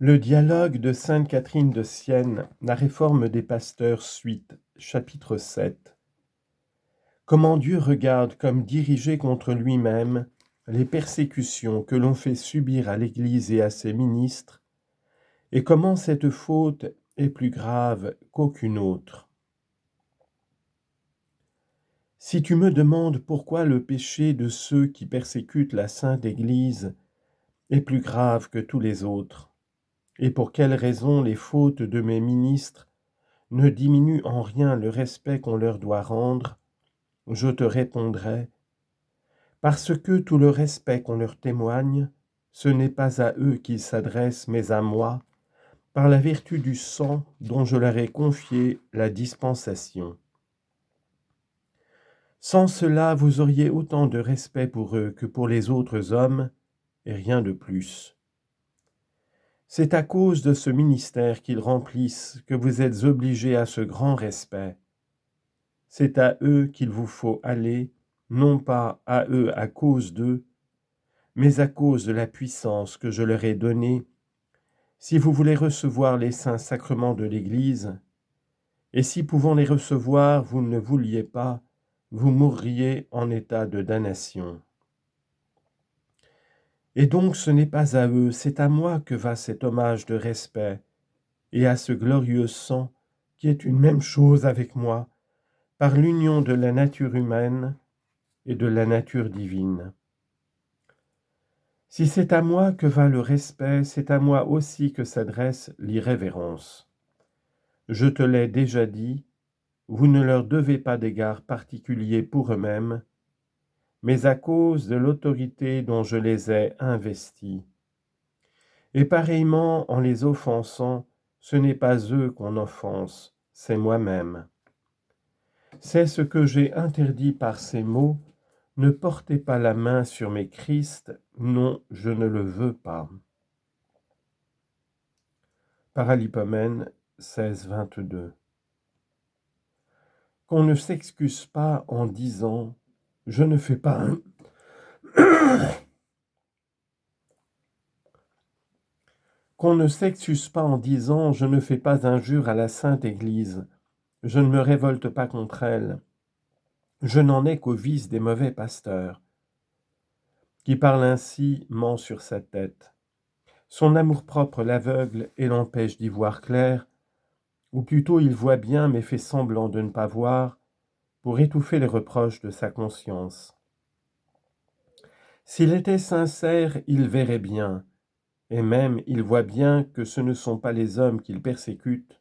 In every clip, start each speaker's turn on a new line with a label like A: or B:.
A: Le dialogue de sainte Catherine de Sienne, la réforme des pasteurs, suite, chapitre 7. Comment Dieu regarde comme dirigé contre lui-même les persécutions que l'on fait subir à l'Église et à ses ministres, et comment cette faute est plus grave qu'aucune autre. Si tu me demandes pourquoi le péché de ceux qui persécutent la Sainte Église est plus grave que tous les autres, et pour quelle raison les fautes de mes ministres ne diminuent en rien le respect qu'on leur doit rendre, je te répondrai, parce que tout le respect qu'on leur témoigne, ce n'est pas à eux qu'ils s'adressent, mais à moi, par la vertu du sang dont je leur ai confié la dispensation. Sans cela, vous auriez autant de respect pour eux que pour les autres hommes, et rien de plus. C'est à cause de ce ministère qu'ils remplissent que vous êtes obligés à ce grand respect. C'est à eux qu'il vous faut aller, non pas à eux à cause d'eux, mais à cause de la puissance que je leur ai donnée, si vous voulez recevoir les saints sacrements de l'Église, et si pouvant les recevoir vous ne vouliez pas, vous mourriez en état de damnation. Et donc ce n'est pas à eux, c'est à moi que va cet hommage de respect, et à ce glorieux sang qui est une même chose avec moi, par l'union de la nature humaine et de la nature divine. Si c'est à moi que va le respect, c'est à moi aussi que s'adresse l'irrévérence. Je te l'ai déjà dit, vous ne leur devez pas d'égard particulier pour eux-mêmes, mais à cause de l'autorité dont je les ai investis. Et pareillement, en les offensant, ce n'est pas eux qu'on offense, c'est moi-même. C'est ce que j'ai interdit par ces mots, ne portez pas la main sur mes Christ, non, je ne le veux pas. Paralipomène 16, 22. Qu'on ne s'excuse pas en disant « je ne fais pas un... » Qu'on ne s'excuse pas en disant « je ne fais pas injure à la Sainte Église, je ne me révolte pas contre elle, je n'en ai qu'au vice des mauvais pasteurs. » Qui parle ainsi ment sur sa tête. Son amour-propre l'aveugle et l'empêche d'y voir clair, ou plutôt il voit bien mais fait semblant de ne pas voir, pour étouffer les reproches de sa conscience. S'il était sincère, il verrait bien, et même il voit bien que ce ne sont pas les hommes qu'il persécute,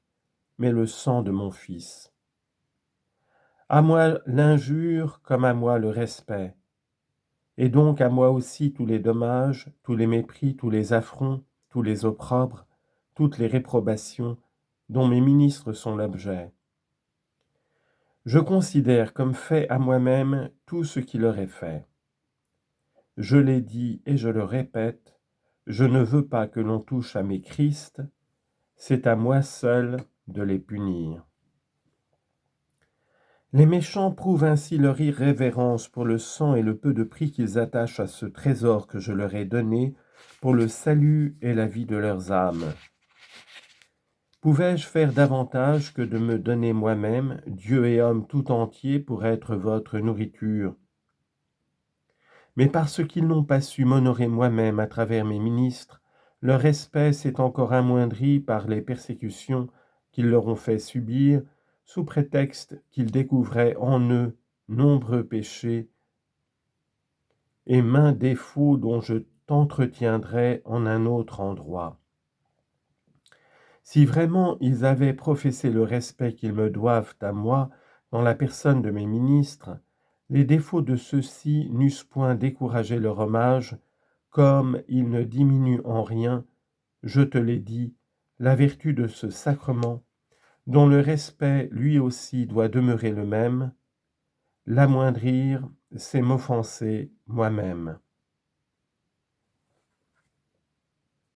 A: mais le sang de mon Fils. À moi l'injure comme à moi le respect, et donc à moi aussi tous les dommages, tous les mépris, tous les affronts, tous les opprobres, toutes les réprobations dont mes ministres sont l'objet. Je considère comme fait à moi-même tout ce qui leur est fait. Je l'ai dit et je le répète, je ne veux pas que l'on touche à mes Christ, c'est à moi seul de les punir. Les méchants prouvent ainsi leur irrévérence pour le sang et le peu de prix qu'ils attachent à ce trésor que je leur ai donné pour le salut et la vie de leurs âmes. Pouvais-je faire davantage que de me donner moi-même, Dieu et homme tout entier, pour être votre nourriture? Mais parce qu'ils n'ont pas su m'honorer moi-même à travers mes ministres, leur respect s'est encore amoindri par les persécutions qu'ils leur ont fait subir, sous prétexte qu'ils découvraient en eux nombreux péchés et maints défauts dont je t'entretiendrai en un autre endroit. Si vraiment ils avaient professé le respect qu'ils me doivent à moi dans la personne de mes ministres, les défauts de ceux-ci n'eussent point découragé leur hommage, comme ils ne diminuent en rien, je te l'ai dit, la vertu de ce sacrement, dont le respect lui aussi doit demeurer le même. L'amoindrir, c'est m'offenser moi-même.